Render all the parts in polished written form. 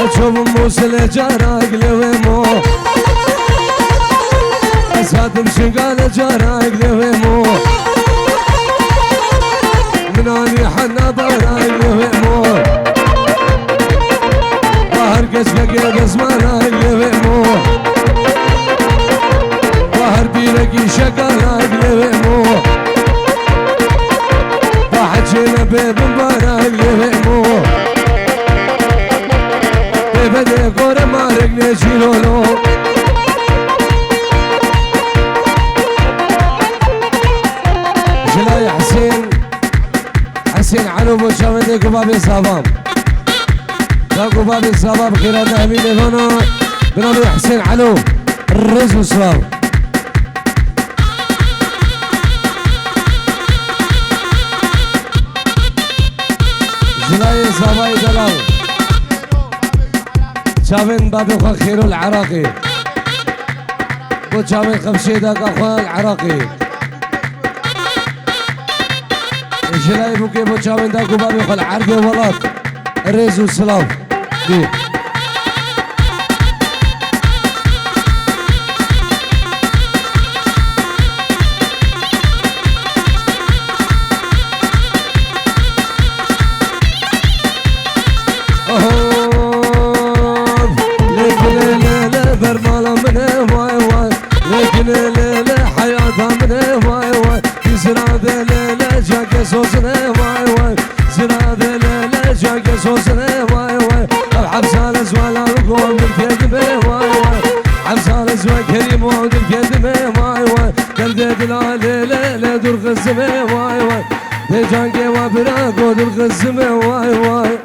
اشوف موسى جارك لويمو اساتم شقال جارك لويمو مناني حنا ضارك لويمو ظهر قسمك بزمانك لويمو ظهر بيلقي شقالك لويمو واحد شينا بيب مبارك لويمو بيبدي قورة مارك نشيلولو جلاي حسين علو بوشاوندي قبابي صابام قبابي صابام خيرا نهمين هنا بنامي حسين علو الرز وصلاب جلاي صاباي دلاو شابين بابي خو خيرو العراقي بو شابين خمشيدك اخو العراقي جلاي بوكي بو شابين داكو بابي خو العربي ولات الريز والسلام دي سوسنا واي واي زراد لا جاك سوسنا واي واي حبسان زوالا وقوم بالكذب واي واي حبسان زوا كريم وعود الكذب واي واي قلبي لا لا لا دور غزم واي واي دجاك وبراق ودور غزم واي واي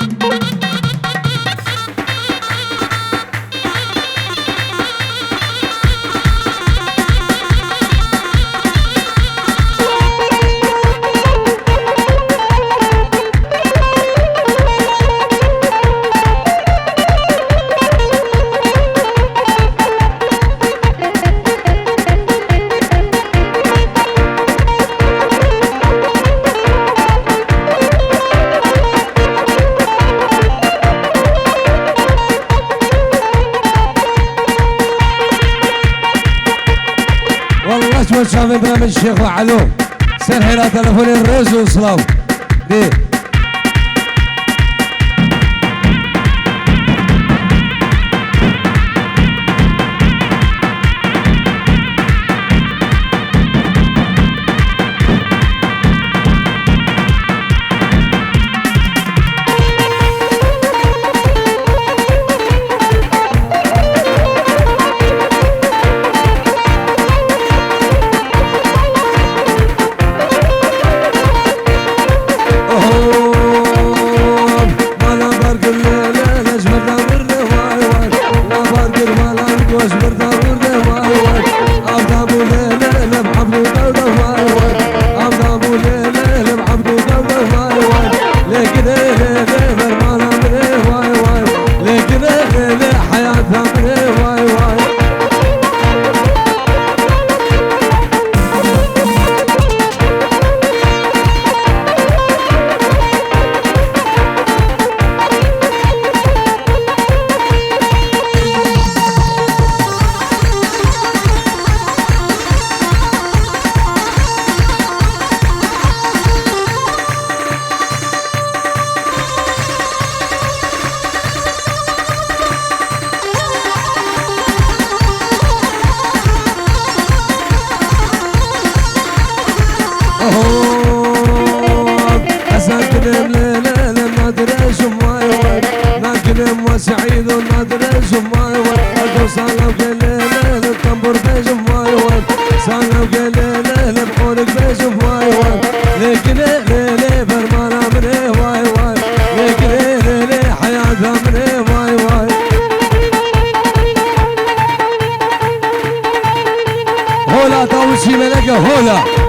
شافي برامج الشيخ وعلوم سير حيرات تلفوني الرز وصلاو دي سعيد ونادر جماي وقدو سالو قليل الطنبور بجماي سالو قليل بحولك بجماي ليك ليلي برمانا من واي واي ليك ليلي حياتها من واي واي هولا طاوشي ملقا هولا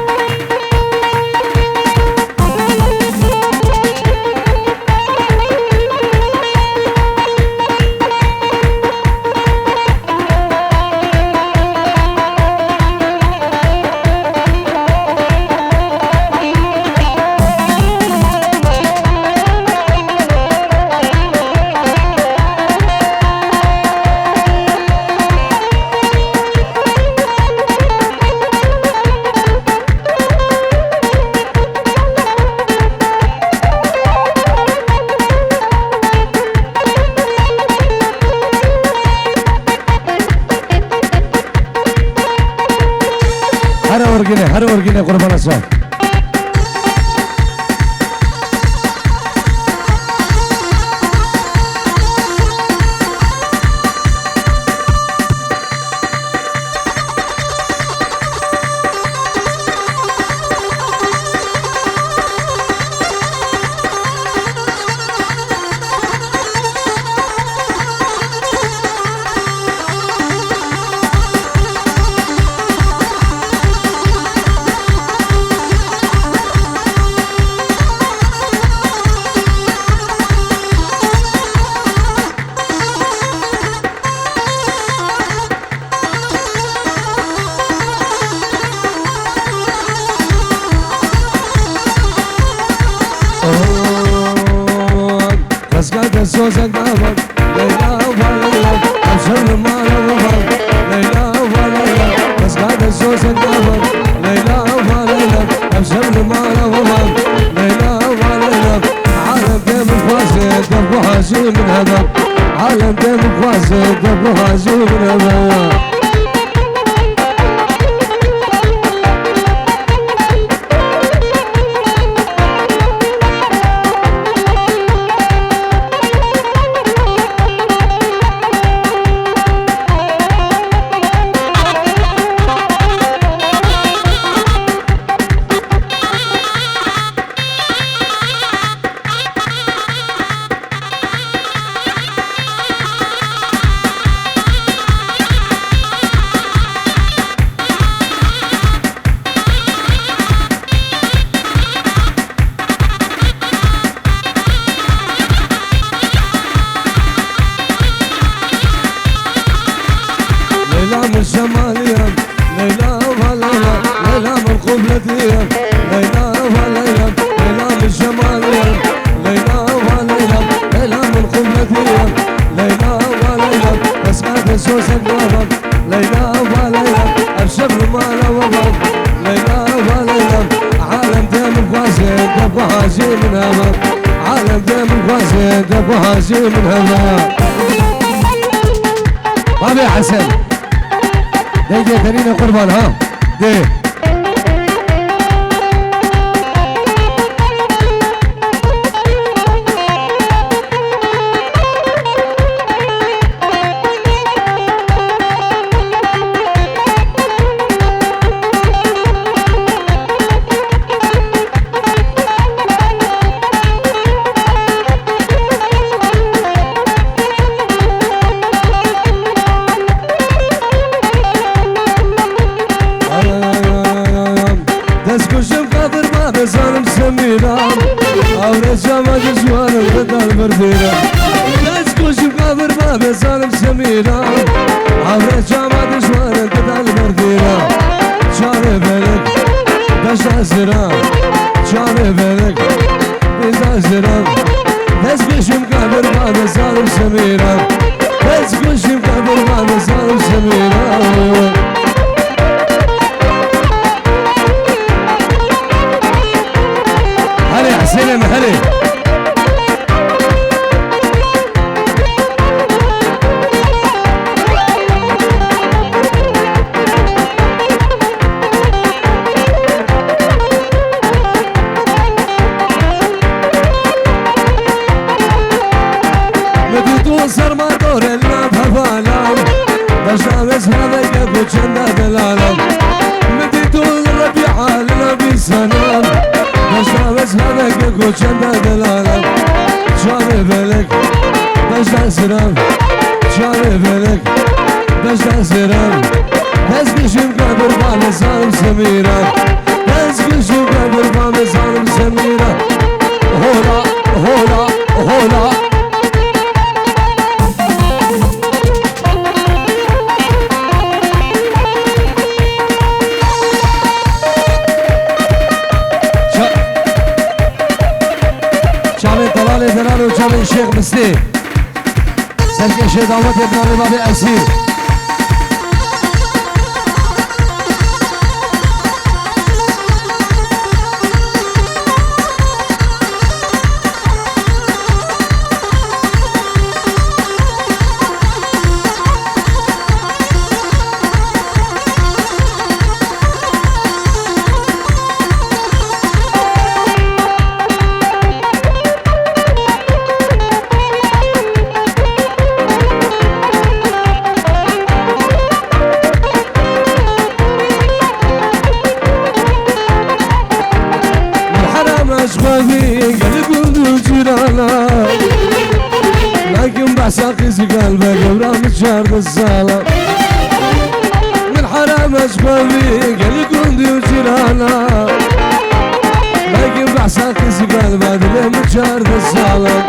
ترين قربان الصوت سوزك دابر ليلى وليلى أبشر ما لوفر ليلى وليلى بس قاعد سوزك دابر ليلى وليلى أبشر ما لوفر ليلى وليلى عالم دم فاسد دم هاجي من هذا عالم دم فاسد دم هاجي من هذا من شماليا ليلى وليلى ليلى من قبلتيا ليلى وليلى ليلى من شماليا ليلى وليلى ليلى من قبلتيا ليلى وليلى بس قاعد سوسك دابر ليلى وليلى الشغل ما له وضع ليلى وليلى عالم دم فاسد دب هاجي من هذا عالم دم فاسد دب هاجي من هذا بابي حسن دقيقة ترين قربان ها دي ظالم سميران أورجع ما جزوان الغدال برديرا تسكوش بقابر ما ظالم سميران أورجع ما جزوان الغدال برديرا شاري بالك بشا زران شاري بالك بشا زران تسكوش بقابر ما ظالم سميران تسكوش بقابر ما ظالم سميران سلام هلي مديتو سر ما دور اللاب هفالام بشامس هذا يقفو جنة العالم مديتو الربيع لنبي سلام بشامس هذا يقفو جنة العالم شاري بالك بشتا سرام شاري بالك بشتا سرام تسكشم قبر بان سالم سميرا تسكشم قبر بان سالم سميرا هولا هولا هولا دلال وجامع الشيخ مسلي سركي شيخ دعوت ابن الرباب أسير مشغوفي قلب الجيرانا لكن بحساقيس قلبه قبره متشارد الصالة من حرام مشغوفي قلب الجيرانا لكن بحساقيس قلبه قبره متشارد الصالة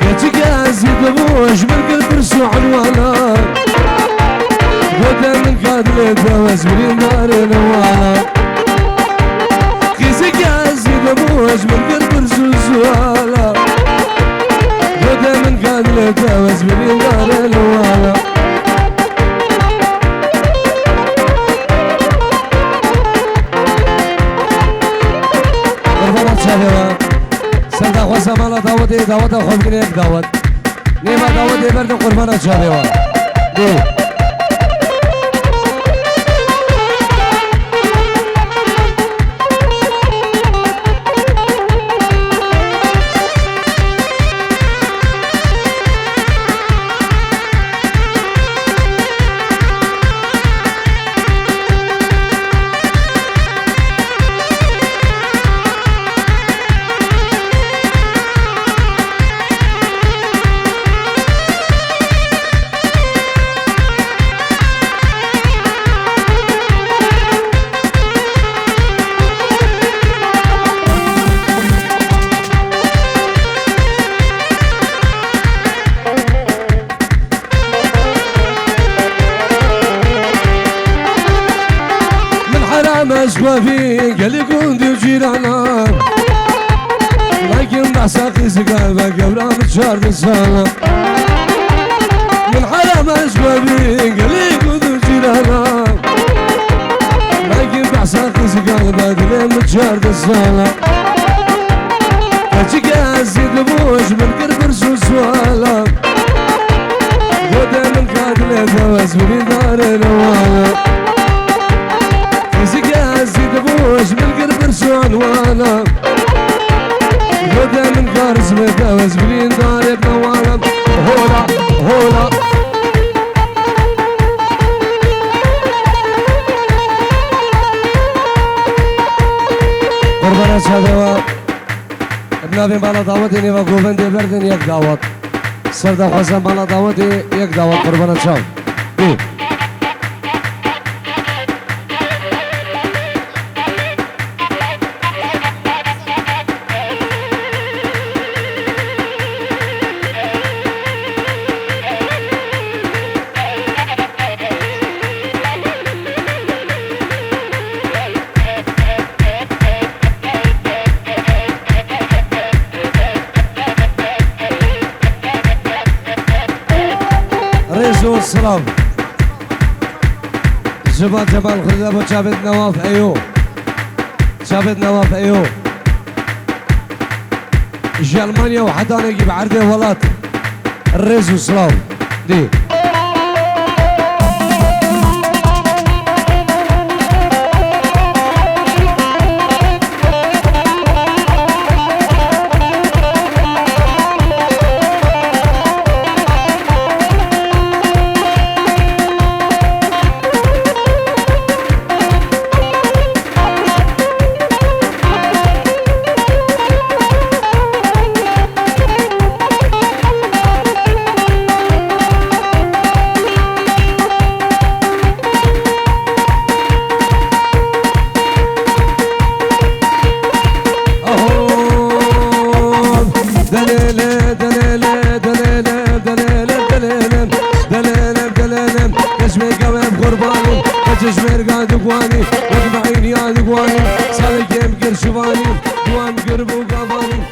كتك أزيد بوش من قلب رسو عنوانا بدا من قادل دوز من دار نوانا كيسك أزيد بوش من قلب رسو زوالا بدا من قادل دوز من دار نوانا قربانات شابيرا سلطة خوصة مالا داوتي داوتا خوب قنيك داوت نيما داوتي بردن قربانات شابيرا دو مشغوفي قال يكون ديو جيرانا لكن بحساقيس قلبه قبره متشارد الصالة من حرام مشغوفي قال يكون ديو جيرانا لكن بحساقيس قلبه قبره متشارد الصالة كتك أزيد بوش من قرب رسو سوالا بدا من قادل دوز من دار نوالا كيسك أزيد بوش من قرب رسو عنوانا بدا من قارس متوز بلين دار بنوانا هولا هولا قربانات شادوا ابنابي بالا دعوتي نيفا قوبندي بردن يك دعوت سردا خوصا بالا دعوتي يك دعوت قربانات شاد ريزو السلام جمال جمال خردابو شابت نواف ايوب شابت نواف ايوب جي المانيا وحتى انا اجيب عرضه ولات الريزو السلام دي جمير قاعد قواني وجمعيني يا قواني صار الجيم قرشواني دوام قرب وقافاني